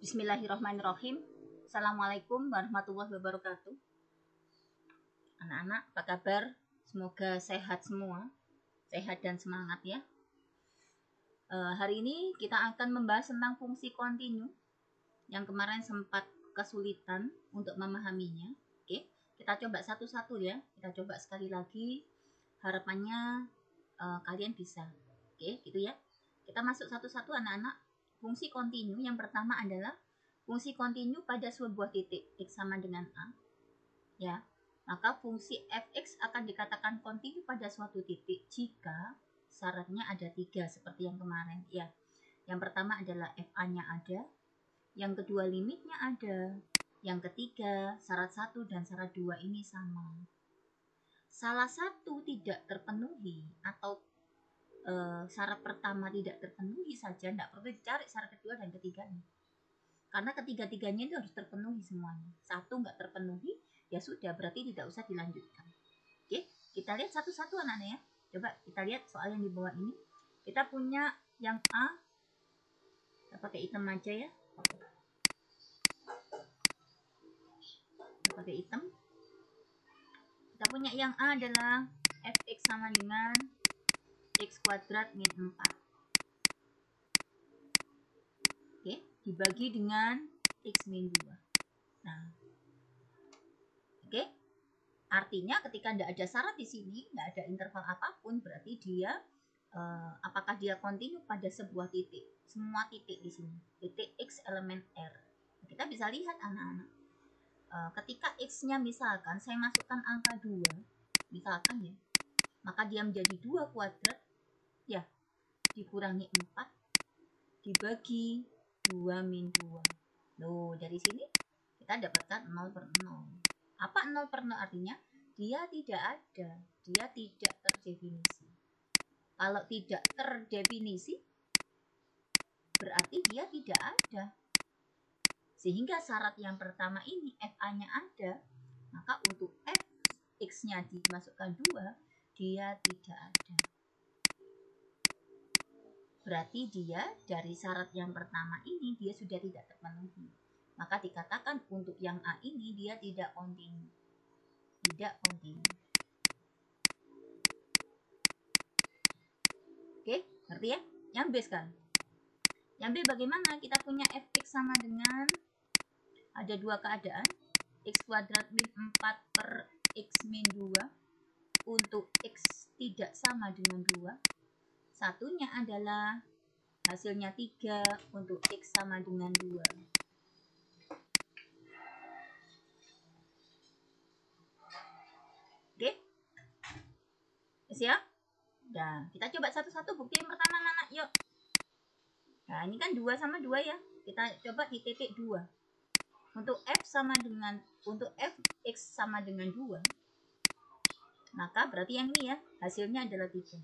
Bismillahirrahmanirrahim. Assalamualaikum warahmatullahi wabarakatuh. Anak-anak, apa kabar? Semoga sehat semua, sehat dan semangat ya. Hari ini kita akan membahas tentang fungsi kontinu yang kemarin sempat kesulitan untuk memahaminya. Oke, kita coba satu-satu ya. Kita coba sekali lagi. Harapannya kalian bisa. Oke, gitu ya. Kita masuk satu-satu anak-anak. Fungsi kontinu yang pertama adalah fungsi kontinu pada sebuah titik x sama dengan a. Ya, maka fungsi fx akan dikatakan kontinu pada suatu titik jika syaratnya ada 3 seperti yang kemarin. Ya, yang pertama adalah fa-nya ada, yang kedua limitnya ada, yang ketiga syarat 1 dan syarat 2 ini sama. Salah satu tidak terpenuhi atau syarat pertama tidak terpenuhi saja, tidak perlu dicari syarat kedua dan ketiganya, karena ketiga-tiganya itu harus terpenuhi semuanya. Satu nggak terpenuhi, ya sudah, berarti tidak usah dilanjutkan. Oke, kita lihat satu-satu anak-anak ya. Coba kita lihat soal yang di bawah ini. Kita punya yang A, kita pakai hitam aja ya. Kita pakai hitam. Kita punya yang A adalah fx sama dengan x kuadrat min 4. Oke, dibagi dengan x min 2. Nah, oke. Artinya ketika tidak ada syarat di sini, tidak ada interval apapun, berarti dia apakah dia kontinu pada sebuah titik? Semua titik di sini, titik x elemen R. Kita bisa lihat anak-anak. Ketika x-nya misalkan saya masukkan angka 2, misalkan ya, maka dia menjadi 2 kuadrat, ya, dikurangi 4, dibagi 2 min 2. Loh, dari sini kita dapatkan 0 per 0. Apa 0 per 0 artinya? Dia tidak ada, dia tidak terdefinisi. Kalau tidak terdefinisi, berarti dia tidak ada. Sehingga syarat yang pertama ini, fa-nya ada, maka untuk fx-nya dimasukkan 2, dia tidak ada. Berarti dia dari syarat yang pertama ini, dia sudah tidak terpenuhi. Maka dikatakan untuk yang A ini dia tidak kontinu. Tidak kontinu. Oke, ngerti ya? Yang B sekarang. Yang B bagaimana? Kita punya fx sama dengan, ada dua keadaan, x kuadrat min 4 per x min 2. Untuk x tidak sama dengan 2. Satunya adalah hasilnya 3 untuk x sama dengan 2. Oke? Siap? Nah, kita coba satu-satu bukti yang pertama anak, yuk. Nah, ini kan 2 sama 2 ya. Kita coba di titik 2. Untuk fx sama dengan 2, maka berarti yang ini ya, hasilnya adalah 3.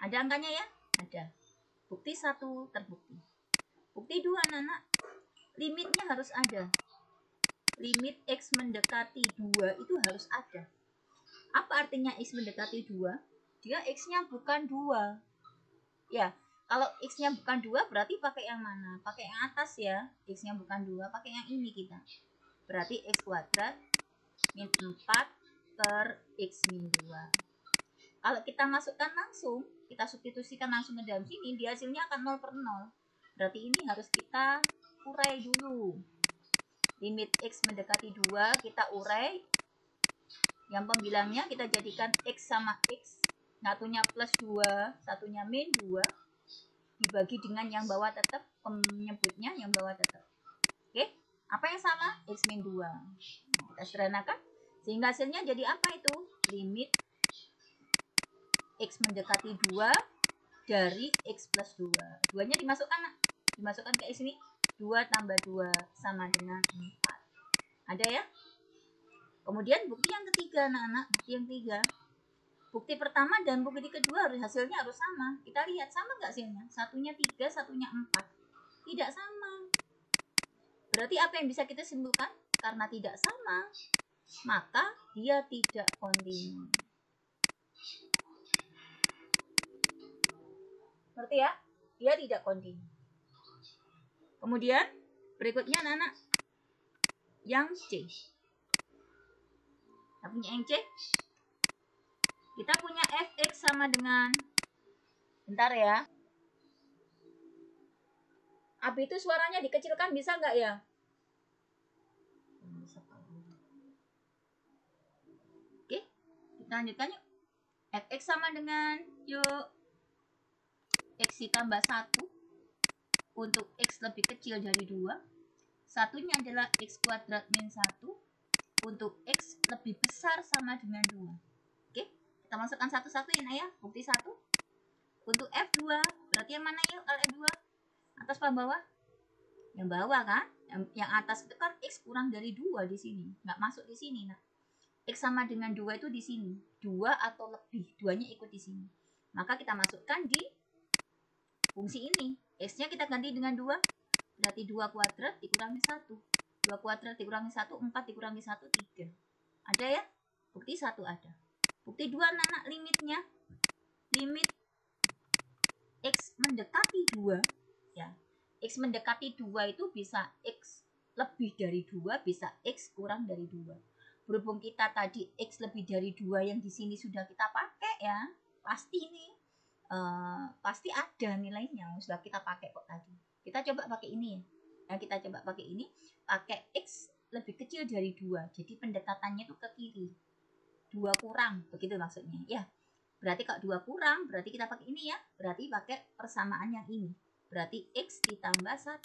Ada angkanya ya? Ada. Bukti 1 terbukti. Bukti 2 anak-anak, limitnya harus ada. Limit x mendekati 2 itu harus ada. Apa artinya x mendekati 2? Dia x-nya bukan 2. Ya, kalau x-nya bukan 2 berarti pakai yang mana? Pakai yang atas ya. X-nya bukan 2, pakai yang ini kita. Berarti x kuadrat min 4 per x min 2. Kalau kita masukkan langsung, kita substitusikan langsung ke dalam sini, dia hasilnya akan 0 per 0. Berarti ini harus kita urai dulu. Limit x mendekati 2 kita urai. Yang pembilangnya kita jadikan x sama x. Satunya plus 2, satunya min 2. Dibagi dengan yang bawah tetap, penyebutnya yang bawah tetap. Oke, apa yang sama? X min 2. Nah, kita sederhanakan. Sehingga hasilnya jadi apa itu? Limit x mendekati 2 dari x plus 2. 2-nya dimasukkan, dimasukkan ke sini. 2 tambah 2 sama dengan 4. Ada ya? Kemudian bukti yang ketiga anak-anak, bukti yang ketiga. Bukti pertama dan bukti kedua hasilnya harus sama. Kita lihat sama nggak hasilnya? Satunya 3, satunya 4. Tidak sama. Berarti apa yang bisa kita simpulkan? Karena tidak sama, maka dia tidak kontinu. Berarti ya, dia tidak kontinu. Kemudian Berikutnya anak-anak yang C. Kita punya yang C. Kita punya fx sama dengan, bentar ya. AB itu suaranya dikecilkan bisa nggak ya? Oke, kita lanjutkan yuk. Fx sama dengan, yuk, x ditambah 1 untuk x lebih kecil dari 2. Satunya adalah x kuadrat min 1 untuk x lebih besar sama dengan 2. Oke, kita masukkan satu-satu ya. Bukti 1. Untuk F2, berarti yang mana yuk kalau F2? Atas apa bawah? Yang bawah kan? Yang atas itu kan x kurang dari 2 di sini. Nggak masuk di sini. Nah, x sama dengan 2 itu di sini. 2 atau lebih. 2-nya ikut di sini. Maka kita masukkan di fungsi ini. X-nya kita ganti dengan 2. Berarti 2 kuadrat dikurangi 1. 2 kuadrat dikurangi 1, 4 dikurangi 1, 3. Ada ya? Bukti 1 ada. Bukti 2 anak limitnya. Limit x mendekati 2. Ya. X mendekati 2 itu bisa x lebih dari 2, bisa x kurang dari 2. Berhubung kita tadi x lebih dari 2 yang di sini sudah kita pakai ya. Pasti ini pasti ada nilainya sudah kita pakai kok tadi. Kita coba pakai ini ya. Nah, kita coba pakai ini, pakai x lebih kecil dari 2. Jadi pendekatannya itu ke kiri. 2 kurang, begitu maksudnya. Ya. Berarti kalau 2 kurang, berarti kita pakai ini ya. Berarti pakai persamaan yang ini. Berarti x ditambah 1.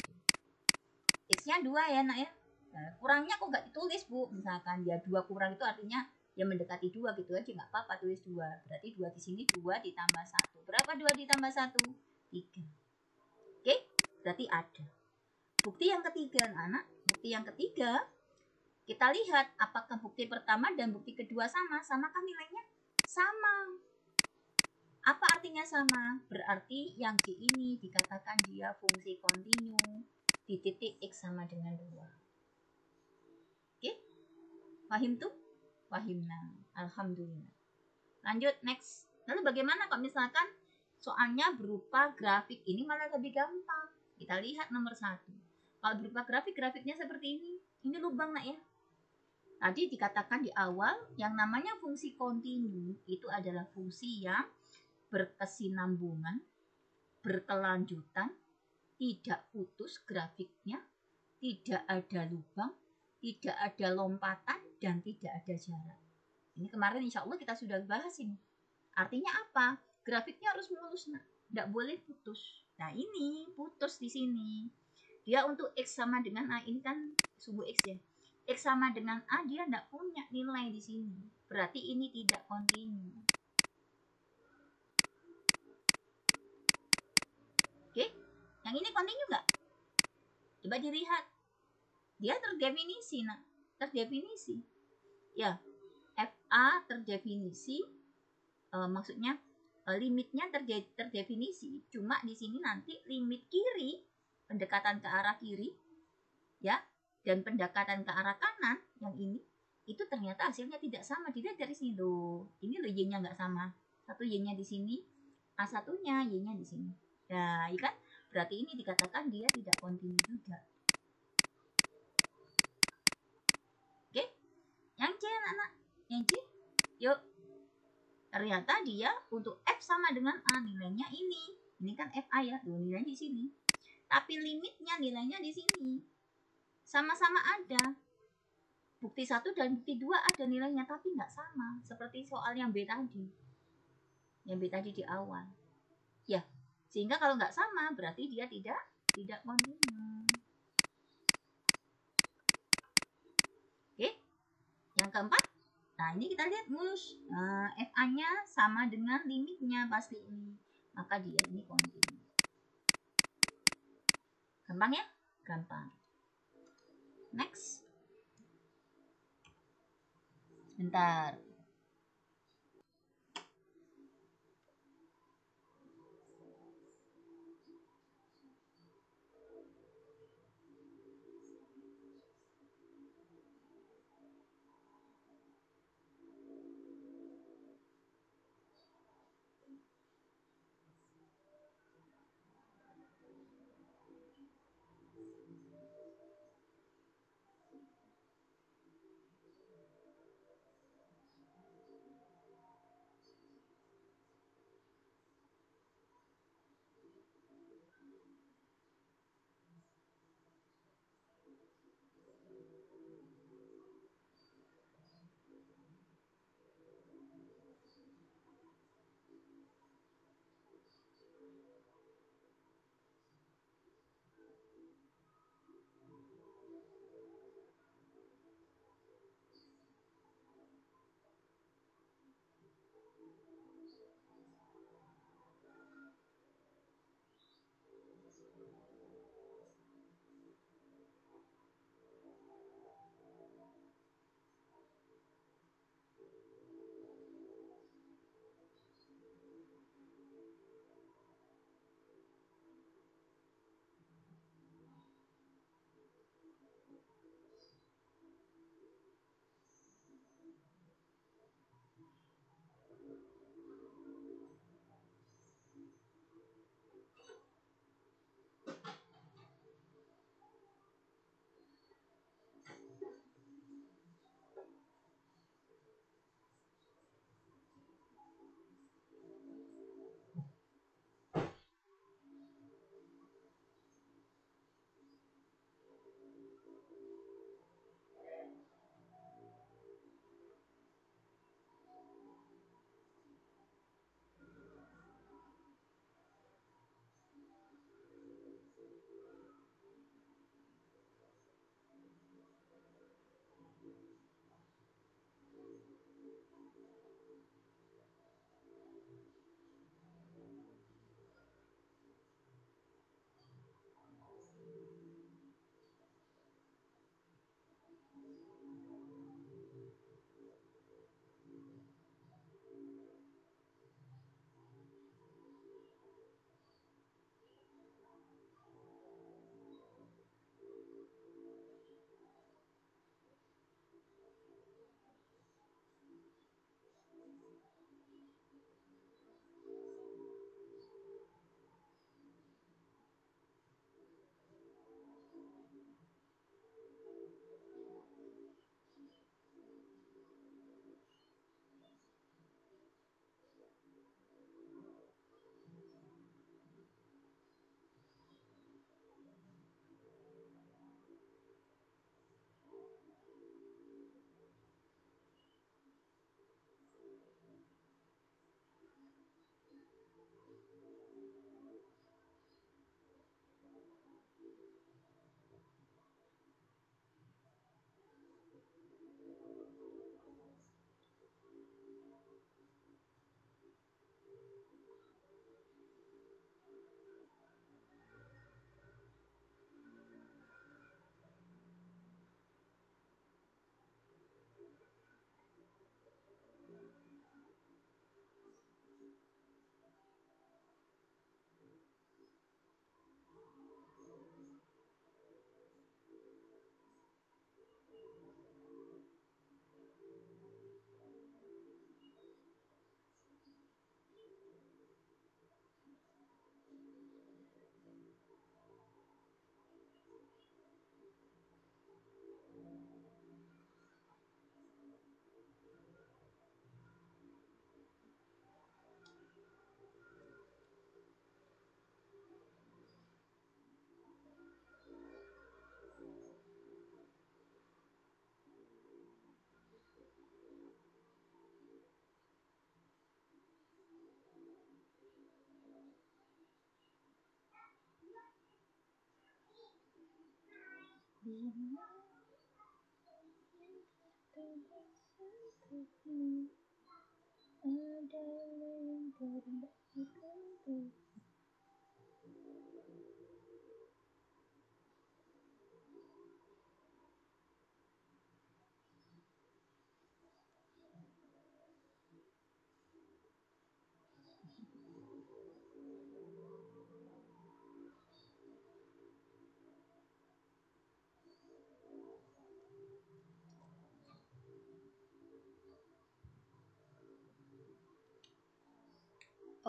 X-nya 2 ya, nak ya. Nah, kurangnya kok nggak ditulis, Bu? Misalkan ya 2 kurang itu artinya ya mendekati 2 gitu aja, nggak apa-apa tulis 2. Berarti 2 di sini 2 ditambah 1. Berapa 2 ditambah 1? 3. Oke, berarti ada. Bukti yang ketiga, anak. Bukti yang ketiga, kita lihat apakah bukti pertama dan bukti kedua sama. Samakah nilainya? Sama. Apa artinya sama? Berarti yang C ini dikatakan dia fungsi kontinu di titik X sama dengan 2. Oke? Paham tuh? Pahimna. Alhamdulillah. Lanjut, next. Lalu bagaimana kalau misalkan soalnya berupa grafik? Ini malah lebih gampang. Kita lihat nomor 1. Kalau berupa grafik, grafiknya seperti ini. Ini lubang, nak ya. Tadi dikatakan di awal, yang namanya fungsi kontinu itu adalah fungsi yang berkesinambungan, berkelanjutan, tidak putus grafiknya, tidak ada lubang, tidak ada lompatan, dan tidak ada jarak. Ini kemarin insya Allah kita sudah bahas ini. Artinya apa? Grafiknya harus mulus, nak. Tidak boleh putus. Nah, ini putus di sini. Dia untuk X sama dengan A, ini kan sumbu X ya. X sama dengan A, dia tidak punya nilai di sini. Berarti ini tidak kontinu. Oke, yang ini kontinu nggak? Coba dilihat. Dia terdefinisi, nah. Terdefinisi. Ya, FA terdefinisi, maksudnya limitnya terdefinisi. Cuma di sini nanti limit kiri, pendekatan ke arah kiri, ya, dan pendekatan ke arah kanan yang ini itu ternyata hasilnya tidak sama. Dilihat dari sini loh, ini loh y-nya nggak sama. Satu y-nya di sini, A1-nya y-nya di sini. Nah, ya kan? Berarti ini dikatakan dia tidak kontinu juga. Oke? Yang C anak-anak, yang C, yuk. Ternyata dia untuk F sama dengan A, nilainya ini. Ini kan FA ya, tuh nilainya di sini. Tapi limitnya nilainya di sini. Sama-sama ada. Bukti 1 dan bukti 2 ada nilainya, tapi nggak sama. Seperti soal yang B tadi. Yang B tadi di awal. Ya, sehingga kalau nggak sama, berarti dia tidak kontinu. Oke, yang keempat. Nah, ini kita lihat mulus. FA-nya sama dengan limitnya pasti ini. Maka dia ini kontinu. Gampang ya? Gampang. Next. Bentar.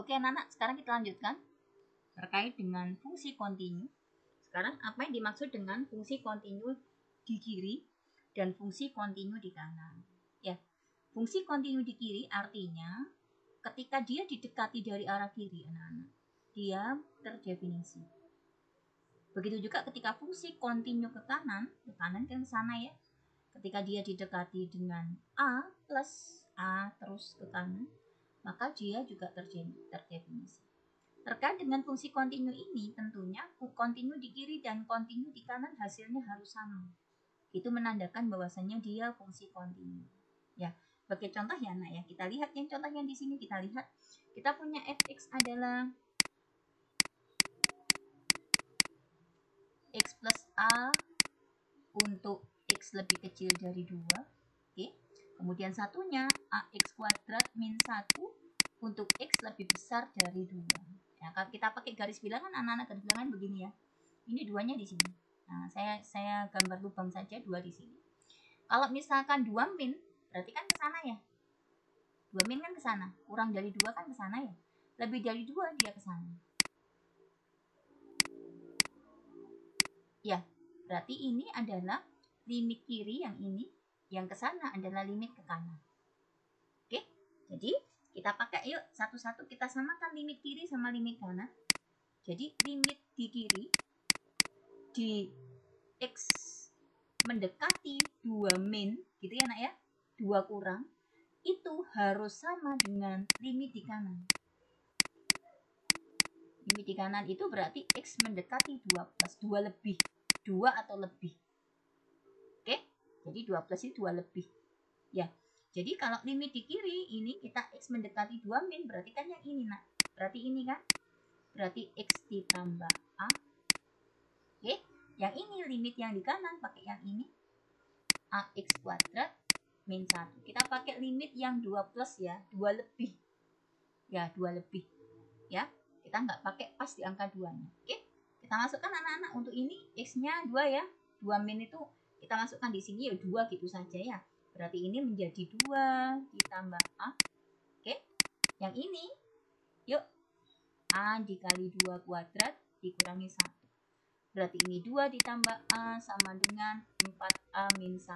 Oke anak-anak, sekarang kita lanjutkan terkait dengan fungsi kontinu. Sekarang apa yang dimaksud dengan fungsi kontinu di kiri dan fungsi kontinu di kanan? Ya, fungsi kontinu di kiri artinya ketika dia didekati dari arah kiri anak-anak, dia terdefinisi. Begitu juga ketika fungsi kontinu ke kanan kan ke sana ya. Ketika dia didekati dengan A plus A terus ke kanan, maka dia juga terdefinisi. Terkait dengan fungsi kontinu ini, tentunya kontinu di kiri dan kontinu di kanan hasilnya harus sama. Itu menandakan bahwasannya dia fungsi kontinu. Ya, sebagai contoh ya anak ya, kita lihat yang contoh yang di sini kita lihat, kita punya fx adalah x plus a untuk x lebih kecil dari 2. Oke. Kemudian satunya ax kuadrat min 1 untuk x lebih besar dari 2. Ya, kalau kita pakai garis bilangan anak-anak, garis bilangan begini ya. Ini duanya di sini. Nah, saya gambar lubang saja 2 di sini. Kalau misalkan 2 min, berarti kan ke sana ya. 2 min kan ke sana, kurang dari 2 kan ke sana ya. Lebih dari 2 dia ke sana. Ya, berarti ini adalah limit kiri yang ini, yang ke sana adalah limit ke kanan. Oke, jadi kita pakai yuk satu-satu kita samakan limit kiri sama limit kanan. Jadi limit di kiri di x mendekati 2 min gitu ya nak ya, 2 kurang, itu harus sama dengan limit di kanan. Limit di kanan itu berarti x mendekati 2 plus 2 lebih, 2 atau lebih. Oke, jadi 2 plus itu 2 lebih. Ya, jadi kalau limit di kiri ini kita x mendekati 2 min, berarti kan yang ini nak. Berarti ini kan, berarti x ditambah a. Oke, yang ini limit yang di kanan pakai yang ini, ax kuadrat min 1. Kita pakai limit yang 2 plus ya, 2 lebih. Ya, 2 lebih. Ya, kita nggak pakai pas di angka 2-nya. Oke, kita masukkan anak-anak untuk ini, x-nya 2 ya. 2 min itu kita masukkan di sini ya 2 gitu saja ya. Berarti ini menjadi 2 ditambah a. Oke, yang ini, yuk, a dikali 2 kuadrat dikurangi 1. Berarti ini 2 ditambah a sama dengan 4a min 1.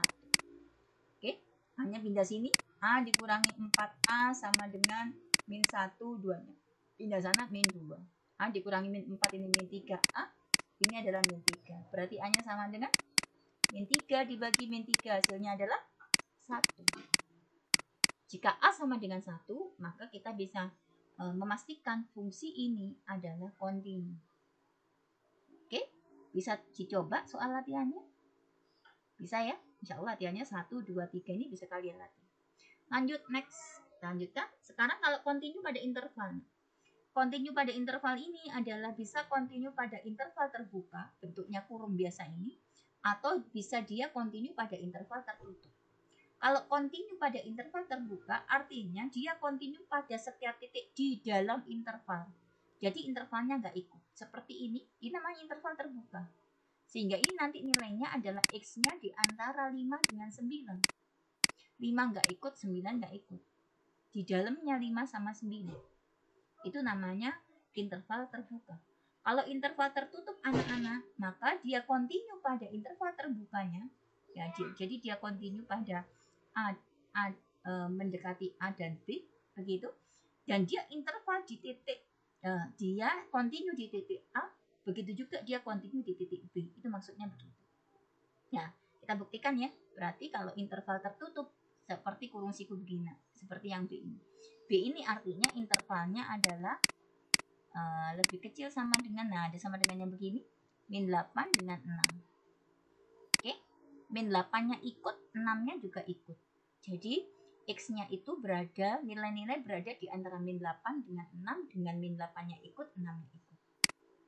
Oke, hanya pindah sini, a dikurangi 4a sama dengan min 1 2-nya. Pindah sana min 2. A dikurangi min 4 ini min 3a. Ini adalah min 3. Berarti a-nya sama dengan min 3 dibagi min 3, hasilnya adalah 1. Jika a sama dengan 1, maka kita bisa memastikan fungsi ini adalah kontinu. Oke, bisa dicoba soal latihannya? Bisa ya? Insya Allah latihannya 1, 2, 3 ini bisa kalian latih. Lanjut, next. Lanjutkan. Sekarang kalau kontinu pada interval. Kontinu pada interval ini adalah bisa kontinu pada interval terbuka, bentuknya kurung biasa ini, atau bisa dia kontinu pada interval tertutup. Kalau kontinu pada interval terbuka, artinya dia kontinu pada setiap titik di dalam interval. Jadi intervalnya nggak ikut. Seperti ini namanya interval terbuka. Sehingga ini nanti nilainya adalah x-nya di antara 5 dengan 9. 5 nggak ikut, 9 nggak ikut. Di dalamnya 5 sama 9. Itu namanya interval terbuka. Kalau interval tertutup anak-anak, maka dia kontinu pada interval terbukanya. Ya, jadi dia kontinu pada mendekati A dan B, begitu. Dan dia interval di titik, dia kontinu di titik A, begitu juga dia kontinu di titik B. Itu maksudnya begitu. Ya, kita buktikan ya. Berarti kalau interval tertutup seperti kurung siku begini, seperti yang B ini. B ini artinya intervalnya adalah lebih kecil sama dengan, nah ada sama dengan yang begini, min 8 dengan 6. min 8-nya ikut, 6-nya juga ikut. Jadi X-nya itu berada, nilai-nilai berada di antara min 8 dengan 6, dengan min 8-nya ikut, 6-nya ikut.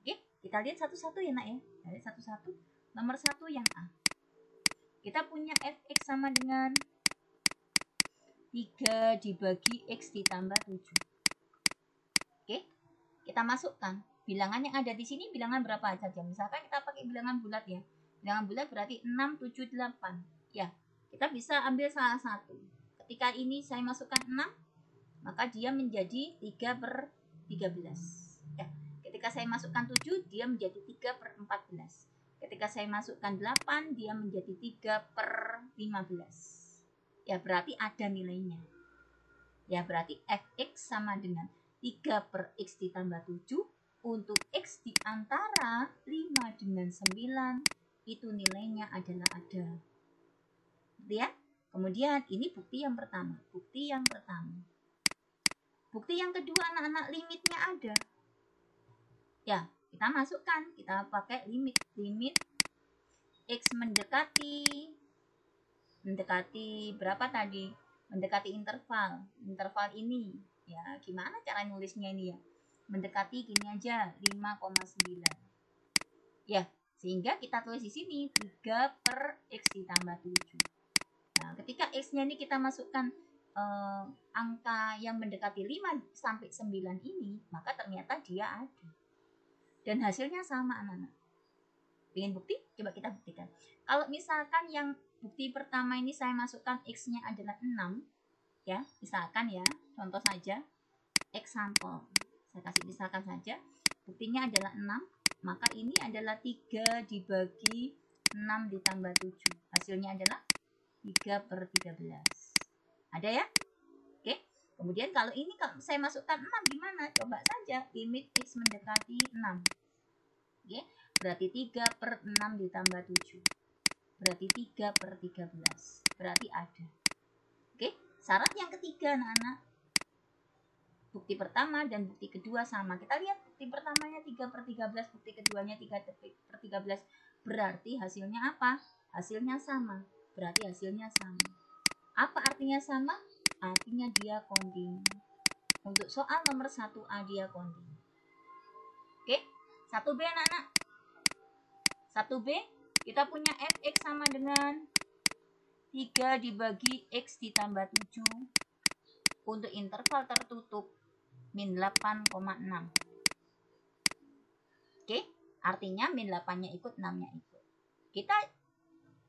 Oke, kita lihat satu-satu ya nak ya. Kita lihat satu-satu. Nomor 1 yang A. Kita punya fx sama dengan 3 dibagi X ditambah 7. Oke, kita masukkan. Bilangan yang ada di sini bilangan berapa saja? Misalkan kita pakai bilangan bulat ya. Bilangan bulat berarti 6, 7, 8. Ya, kita bisa ambil salah satu. Ketika ini saya masukkan 6, maka dia menjadi 3/13. Ya, ketika saya masukkan 7, dia menjadi 3/14. Ketika saya masukkan 8, dia menjadi 3/15. Ya, berarti ada nilainya. Ya, berarti fx sama dengan 3/x ditambah 7 untuk x di antara 5 dengan 9 itu nilainya adalah ada. Ya? Kemudian ini bukti yang pertama. Bukti yang pertama. Bukti yang kedua anak-anak limitnya ada. Ya, kita masukkan. Kita pakai limit. Limit x mendekati berapa tadi? Mendekati interval. Interval ini. Ya, gimana cara nulisnya ini ya? Mendekati gini aja, 5,9. Ya, sehingga kita tulis di sini 3/x ditambah 7. Nah, ketika x-nya ini kita masukkan angka yang mendekati 5 sampai 9 ini, maka ternyata dia ada. Dan hasilnya sama anak-anak. Ingin bukti? Coba kita buktikan. Kalau misalkan yang bukti pertama ini saya masukkan x-nya adalah 6, ya, misalkan ya, contoh saja, example. Saya kasih misalkan saja, buktinya adalah 6, maka ini adalah 3 dibagi 6 ditambah 7. Hasilnya adalah 3/13. Ada ya? Oke. Kemudian kalau ini kalau saya masukkan 6 gimana? Coba saja limit x mendekati 6. Oke. Berarti 3/6 ditambah 7. Berarti 3/13. Berarti ada. Oke. Syarat yang ketiga anak-anak. Bukti pertama dan bukti kedua sama. Kita lihat bukti pertamanya 3/13, bukti keduanya 3/13. Berarti hasilnya apa? Hasilnya sama. Berarti hasilnya sama. Apa artinya sama? Artinya dia kontinu. Untuk soal nomor 1A dia kontinu. Oke, 1B anak-anak. 1B kita punya fx sama dengan 3 dibagi x ditambah 7 untuk interval tertutup min 8,6. Oke, artinya min 8-nya ikut, 6-nya ikut. Kita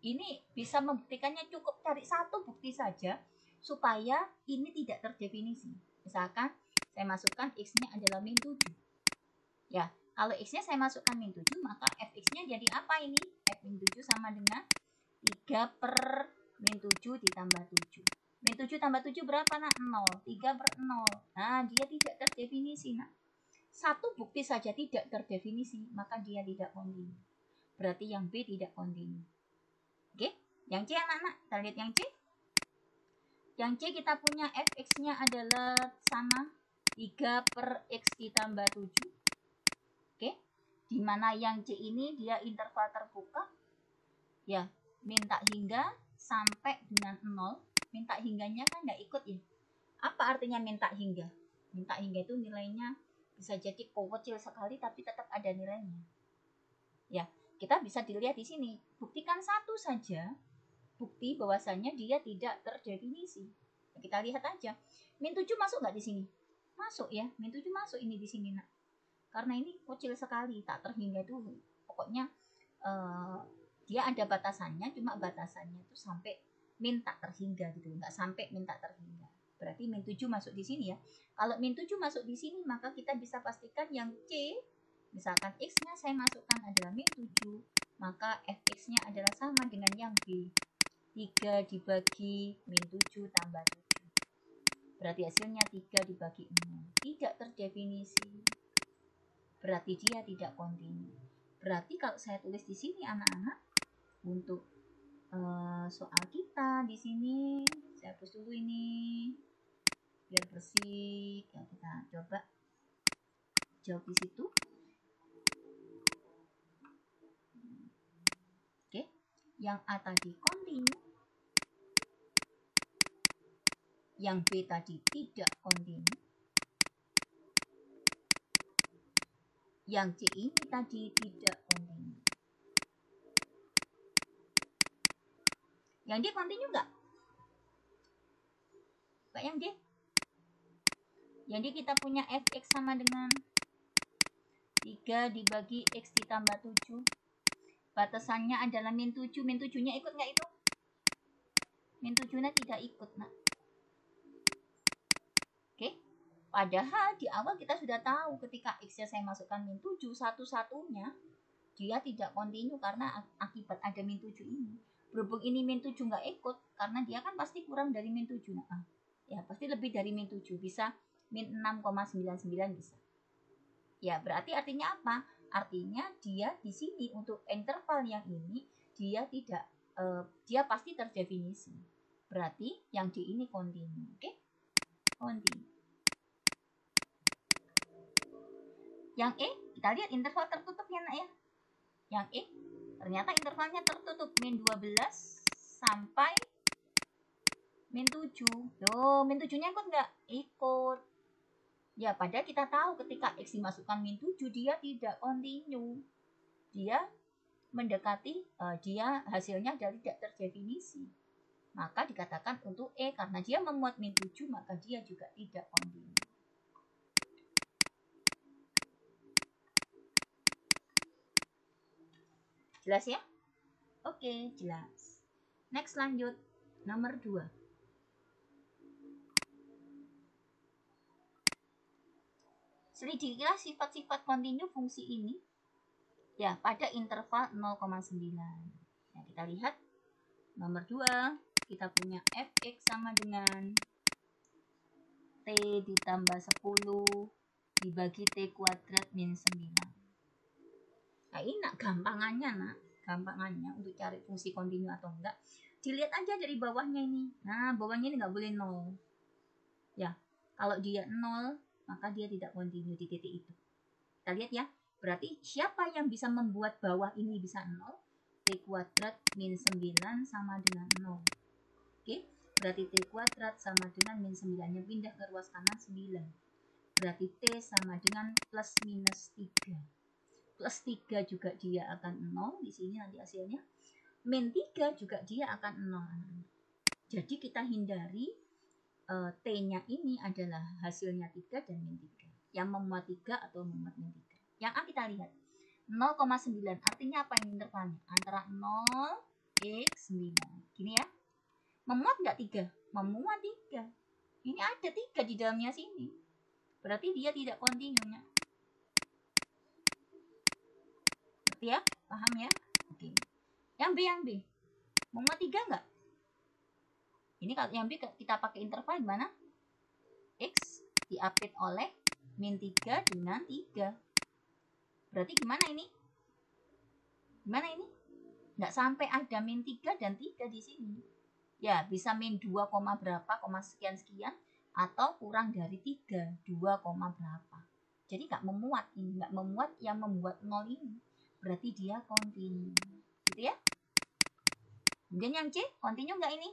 ini bisa membuktikannya, cukup cari satu bukti saja supaya ini tidak terdefinisi. Misalkan saya masukkan x-nya adalah min 7. Ya, kalau x-nya saya masukkan min 7, maka fx-nya jadi apa ini? F min 7 sama dengan 3/min 7 ditambah 7. Min 7 tambah 7 berapa nak? 0. 3/0. Nah, dia tidak terdefinisi nak. Satu bukti saja tidak terdefinisi, maka dia tidak kontinu. Berarti yang B tidak kontinu. Oke, yang C anak-anak, kita lihat yang C. Yang C kita punya fx-nya adalah sama 3/x ditambah 7. Oke, dimana yang C ini dia interval terbuka. Ya, minta hingga sampai dengan 0. Minta hingganya kan nggak ikut ya. Apa artinya minta hingga? Minta hingga itu nilainya bisa jadi kecil sekali tapi tetap ada nilainya. Ya, kita bisa dilihat di sini. Buktikan satu saja bukti bahwasannya dia tidak terdefinisi. Kita lihat aja. Min 7 masuk nggak di sini? Masuk ya. Min 7 masuk ini di sini nak. Karena ini kecil sekali, tak terhingga itu pokoknya dia ada batasannya, cuma batasannya itu sampai min tak terhingga gitu, nggak sampai min tak terhingga. Berarti min 7 masuk di sini ya. Kalau min 7 masuk di sini, maka kita bisa pastikan yang C, misalkan x-nya saya masukkan adalah min 7, maka fx-nya adalah sama dengan yang B. 3 dibagi min 7 tambah 7. Berarti hasilnya 3 dibagi 6. Tidak terdefinisi. Berarti dia tidak kontinu. Berarti kalau saya tulis di sini anak-anak, untuk soal kita di sini, saya hapus dulu ini biar bersih. Ya, kita coba jawab di situ. Oke, Yang A tadi kontinu, yang B tadi tidak kontinu, yang C ini tadi tidak kontinu. Yang D kontinu nggak? Pak yang D? Yang D kita punya fx sama dengan 3 dibagi x ditambah 7. Batasannya adalah min 7. Min 7-nya ikut nggak itu? Min 7-nya tidak ikut, nak. Oke. Padahal di awal kita sudah tahu ketika x-nya saya masukkan min 7, satu-satunya dia tidak kontinu karena akibat ada min 7 ini. Berhubung ini min 7 nggak ikut, karena dia kan pasti kurang dari min 7. Nah, ya pasti lebih dari min 7. Bisa min 6,99 bisa. Ya, berarti artinya apa? Artinya dia di sini untuk interval yang ini dia tidak dia pasti terdefinisi. Berarti yang D ini kontinu. Oke? Kontinu. Yang E, kita lihat interval tertutup ya, nak ya. Yang E, ternyata intervalnya tertutup min 12 sampai min 7. Loh, min 7-nya ikut nggak? Ikut. Ya, padahal kita tahu ketika X dimasukkan min 7, dia tidak kontinu. Dia mendekati, dia hasilnya dari tidak terdefinisi. Maka dikatakan untuk E, karena dia memuat min 7, maka dia juga tidak kontinu. Jelas ya? Oke, jelas. Next, lanjut. Nomor 2. Selidikilah sifat-sifat kontinu fungsi ini ya pada interval 0,9. Ya, kita lihat nomor 2, kita punya fx sama dengan t ditambah 10 dibagi t kuadrat min 9. Nah, ini nak gampangannya, untuk cari fungsi kontinu atau enggak, dilihat aja dari bawahnya ini. Nah, bawahnya ini nggak boleh 0. Ya, kalau dia 0, maka dia tidak kontinu di titik itu. Kita lihat ya, berarti siapa yang bisa membuat bawah ini bisa 0? T kuadrat min 9 sama dengan 0. Oke, berarti T kuadrat sama dengan min 9-nya pindah ke ruas kanan 9. Berarti T sama dengan plus minus 3. Plus 3 juga dia akan 0, di sini nanti hasilnya. Min 3 juga dia akan 0. Jadi kita hindari T-nya ini adalah hasilnya 3 dan min 3. Yang memuat 3 atau memuat min 3. Yang A kita lihat 0,9 artinya apa ini intervalnya? Antara 0 x 9. Gini ya. Memuat nggak 3? Memuat 3. Ini ada 3 di dalamnya sini. Berarti dia tidak kontinunya. Berarti ya? Paham ya? Oke. Yang B. Memuat 3 nggak? Ini kalau yang B kita pakai interval gimana? X diapit oleh min 3 dengan 3. Berarti gimana ini? Gimana ini? Nggak sampai ada min 3 dan 3 di sini. Ya, bisa min 2, berapa, sekian, atau kurang dari 3, 2, berapa. Jadi nggak memuat ini, nggak memuat yang membuat 0 ini. Berarti dia kontinu. Gitu ya. Kemudian yang C, kontinu nggak ini?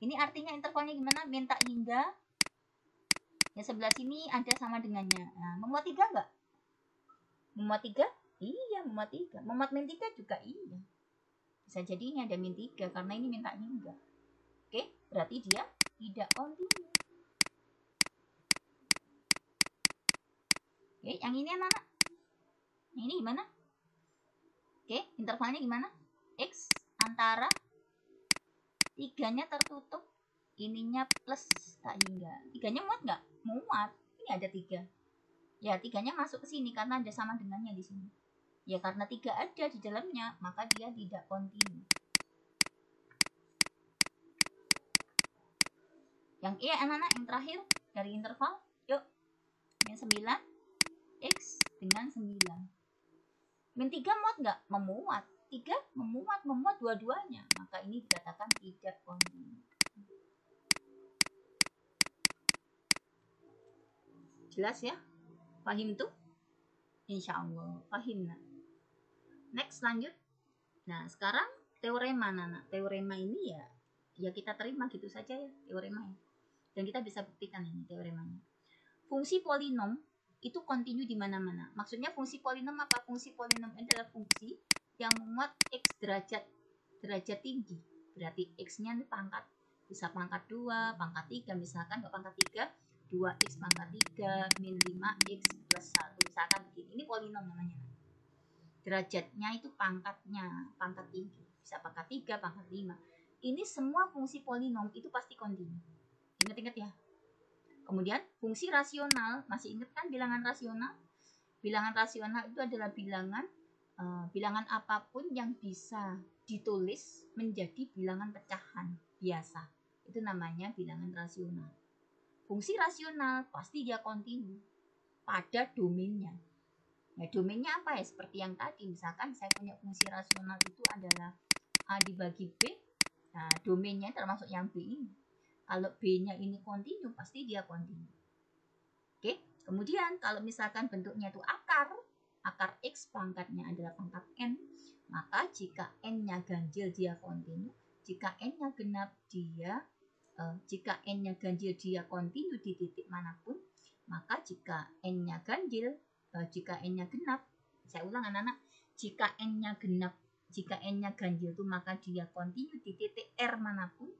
Ini artinya intervalnya gimana? Min tak hingga. Yang sebelah sini ada sama dengannya. Nah, memuat 3 nggak? Memuat 3? Iya, memuat 3. Memuat min 3 juga iya. Bisa jadi ini ada min 3 karena ini min tak hingga. Oke, berarti dia tidak kontinu. Oke, yang ini anak-anak. Yang ini gimana? Oke, intervalnya gimana? X antara 3-nya tertutup, ininya plus tak hingga. 3-nya muat nggak? Muat. Ini ada 3. Ya, 3-nya masuk ke sini karena ada sama dengannya di sini. Ya, karena 3 ada di dalamnya, maka dia tidak kontinu. Yang E anak-anak yang terakhir dari interval. Yuk. Min 9 X dengan 9. Min 3 muat nggak? Memuat. 3 memuat dua-duanya. Maka ini dikatakan tidak kontinu. Jelas ya? Paham tuh? Insya Allah. Paham. Next, lanjut. Nah, sekarang teorema anak. Teorema ini ya kita terima gitu saja ya teorema ya. Dan kita bisa buktikan ini teoremanya. Fungsi polinom itu kontinu di mana-mana. Maksudnya fungsi polinom apa? Fungsi polinom adalah fungsi yang memuat x derajat tinggi. Berarti x-nya ini pangkat. Bisa pangkat 2, pangkat 3. Misalkan pangkat 3, 2x pangkat 3 min 5x plus 1. Misalkan begini. Ini polinom namanya. Derajatnya itu pangkatnya, pangkat tinggi. Bisa pangkat 3, pangkat 5. Ini semua fungsi polinom itu pasti kontinu. Ingat-ingat ya. Kemudian fungsi rasional, masih ingat kan bilangan rasional? Bilangan rasional itu adalah bilangan apapun yang bisa ditulis menjadi bilangan pecahan biasa. Itu namanya bilangan rasional. Fungsi rasional pasti dia kontinu pada domainnya. Ya, domainnya apa ya? Seperti yang tadi, misalkan saya punya fungsi rasional itu adalah A dibagi B. Nah, domainnya termasuk yang B ini. Kalau B-nya ini kontinu, pasti dia kontinu. Oke, kemudian kalau misalkan bentuknya itu akar X pangkatnya adalah pangkat N, maka jika N-nya ganjil dia kontinu, jika N-nya genap jika N-nya ganjil dia kontinu di titik manapun, maka jika N-nya ganjil, jika N-nya genap, saya ulang anak-anak, jika N-nya ganjil itu maka dia kontinu di titik R manapun,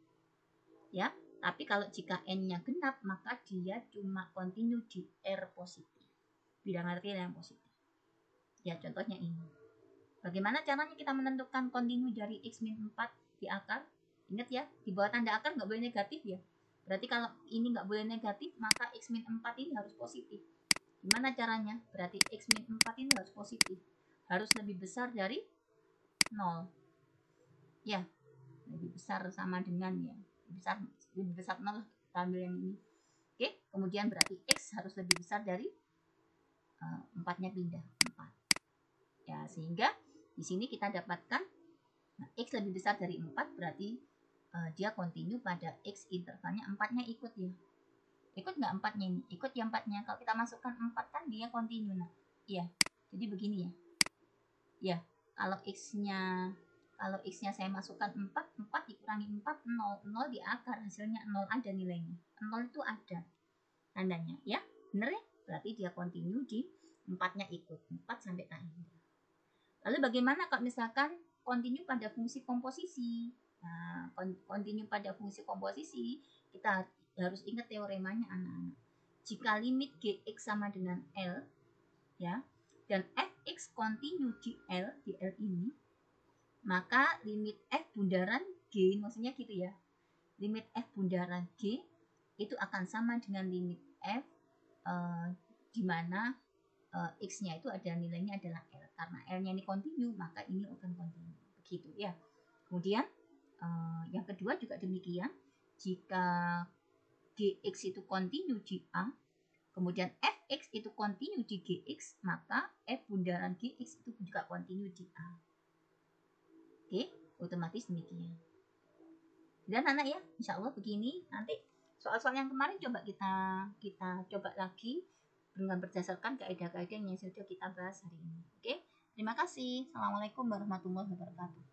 ya. Tapi kalau jika N-nya genap, maka dia cuma kontinu di R positif. Bilangan real yang positif. Ya, contohnya ini. Bagaimana caranya kita menentukan kontinu dari X min 4 di akar? Ingat ya, di bawah tanda akar nggak boleh negatif ya. Berarti kalau ini nggak boleh negatif, maka X min 4 ini harus positif. Gimana caranya? Berarti X min 4 ini harus positif. Harus lebih besar dari 0. Ya, lebih besar sama dengan ya. Lebih besar 0, kita ambil yang ini. Oke, kemudian berarti X harus lebih besar dari 4-nya pindah 4. Ya, sehingga di sini kita dapatkan X lebih besar dari 4 berarti dia kontinu pada X intervalnya 4-nya ikut ya. Ikut nggak 4-nya ini? Ikut ya 4-nya. Kalau kita masukkan 4 kan dia kontinu. Nah, iya. Jadi begini ya. Ya, kalau X-nya saya masukkan 4 dikurangi 4, 0. 0 di akar, hasilnya 0 ada nilainya. 0 itu ada tandanya, ya. Bener ya? Berarti dia kontinu di 4-nya ikut. 4 sampai akhir. Lalu bagaimana kalau misalkan kontinu pada fungsi komposisi? Nah, kontinu pada fungsi komposisi, kita harus ingat teoremanya anak-anak. Jika limit Gx sama dengan L, ya, dan Fx kontinu di L ini, maka limit F bundaran G, maksudnya gitu ya, limit F bundaran G itu akan sama dengan limit F di mana X-nya itu ada nilainya adalah L. Karena L-nya ini kontinu, maka ini akan kontinu. Begitu ya. Kemudian yang kedua juga demikian. Jika Gx itu kontinu di A, kemudian Fx itu kontinu di Gx, maka F bundaran Gx itu juga kontinu di A. Oke, otomatis demikian. Dan anak ya, insya Allah begini. Nanti soal-soal yang kemarin coba kita coba lagi dengan berdasarkan kaidah-kaidah yang sudah kita bahas hari ini. Oke, terima kasih. Assalamualaikum warahmatullahi wabarakatuh.